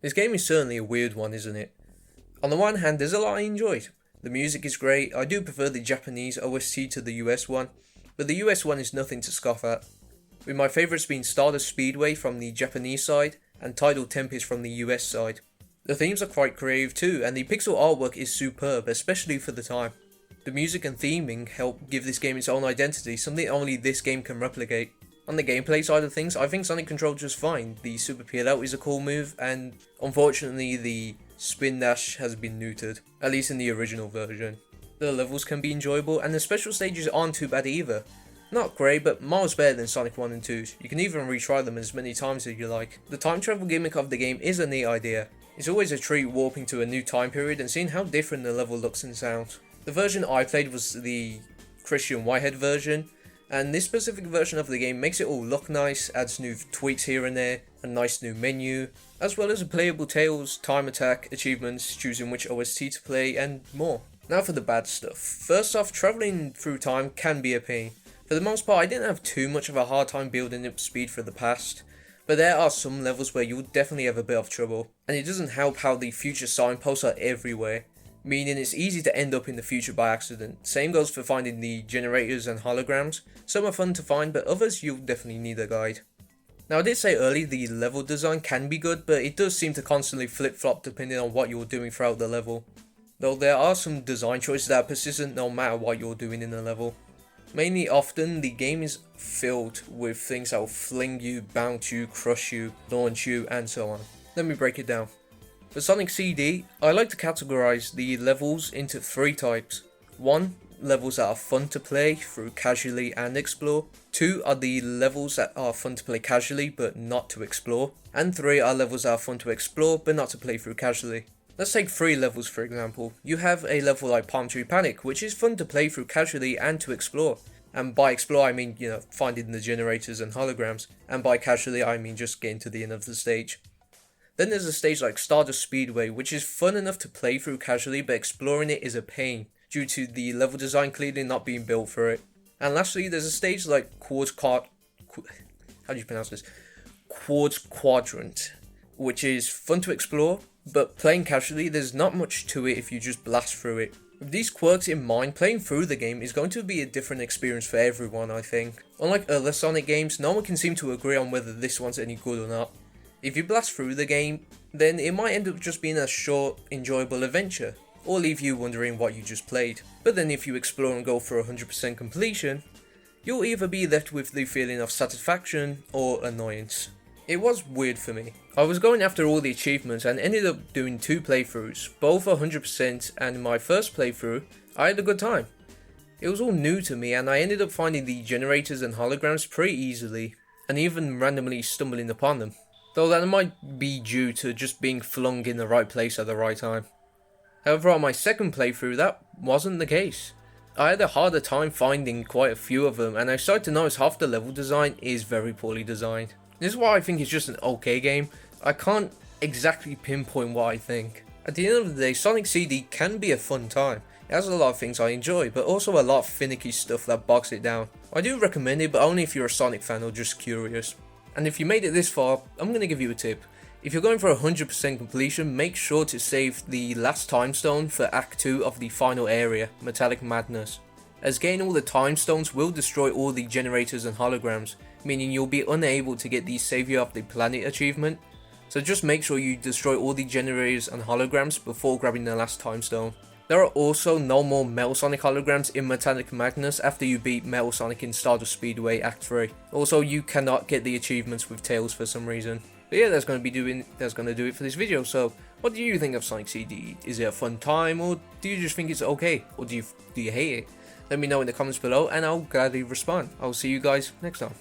This game is certainly a weird one, isn't it? On the one hand, there's a lot I enjoyed. The music is great. I do prefer the Japanese OST to the US one, but the US one is nothing to scoff at. With my favourites being Stardust Speedway from the Japanese side and Tidal Tempest from the US side. The themes are quite creative too, and the pixel artwork is superb, especially for the time. The music and theming help give this game its own identity, something only this game can replicate. On the gameplay side of things, I think Sonic controls just fine. The Super Peel Out is a cool move, and unfortunately the Spin Dash has been neutered, at least in the original version. The levels can be enjoyable, and the special stages aren't too bad either. Not great, but miles better than Sonic 1 and 2's. You can even retry them as many times as you like. The time travel gimmick of the game is a neat idea. It's always a treat warping to a new time period and seeing how different the level looks and sounds. The version I played was the Christian Whitehead version, and this specific version of the game makes it all look nice, adds new tweaks here and there, a nice new menu, as well as a playable Tails, time attack, achievements, choosing which OST to play, and more. Now for the bad stuff. First off, travelling through time can be a pain. For the most part, I didn't have too much of a hard time building up speed for the past, but there are some levels where you'll definitely have a bit of trouble, and it doesn't help how the future signposts are everywhere, meaning it's easy to end up in the future by accident. Same goes for finding the generators and holograms. Some are fun to find, but others you'll definitely need a guide. Now I did say earlier the level design can be good, but it does seem to constantly flip-flop depending on what you're doing throughout the level. Though there are some design choices that are persistent no matter what you're doing in the level. Mainly often, the game is filled with things that will fling you, bounce you, crush you, launch you, and so on. Let me break it down. For Sonic CD, I like to categorize the levels into 3 types. 1. Levels that are fun to play through casually and explore. 2 are the levels that are fun to play casually but not to explore. And 3 are levels that are fun to explore but not to play through casually. Let's take 3 levels for example. You have a level like Palm Tree Panic, which is fun to play through casually and to explore. And by explore I mean, finding the generators and holograms. And by casually I mean just getting to the end of the stage. Then there's a stage like Stardust Speedway, which is fun enough to play through casually, but exploring it is a pain, due to the level design clearly not being built for it. And lastly, there's a stage like Quartz Quadrant, which is fun to explore, but playing casually, there's not much to it if you just blast through it. With these quirks in mind, playing through the game is going to be a different experience for everyone, I think. Unlike other Sonic games, no one can seem to agree on whether this one's any good or not. If you blast through the game, then it might end up just being a short, enjoyable adventure, or leave you wondering what you just played. But then if you explore and go for 100% completion, you'll either be left with the feeling of satisfaction or annoyance. It was weird for me. I was going after all the achievements and ended up doing 2 playthroughs, both 100%, and in my first playthrough, I had a good time. It was all new to me and I ended up finding the generators and holograms pretty easily, and even randomly stumbling upon them. Though that might be due to just being flung in the right place at the right time. However, on my second playthrough, that wasn't the case. I had a harder time finding quite a few of them, and I started to notice half the level design is very poorly designed. This is why I think it's just an okay game. I can't exactly pinpoint what I think. At the end of the day, Sonic CD can be a fun time. It has a lot of things I enjoy, but also a lot of finicky stuff that bogs it down. I do recommend it, but only if you're a Sonic fan or just curious. And if you made it this far, I'm going to give you a tip. If you're going for 100% completion, make sure to save the last time stone for Act 2 of the final area, Metallic Madness. As getting all the time stones will destroy all the generators and holograms, meaning you'll be unable to get the Savior of the Planet achievement. So just make sure you destroy all the generators and holograms before grabbing the last time stone. There are also no more Metal Sonic holograms in Metallic Madness after you beat Metal Sonic in Stardust Speedway Act 3. Also, you cannot get the achievements with Tails for some reason. But yeah, that's going to do it for this video. So, what do you think of Sonic CD? Is it a fun time, or do you just think it's okay, or do you hate it? Let me know in the comments below, and I'll gladly respond. I'll see you guys next time.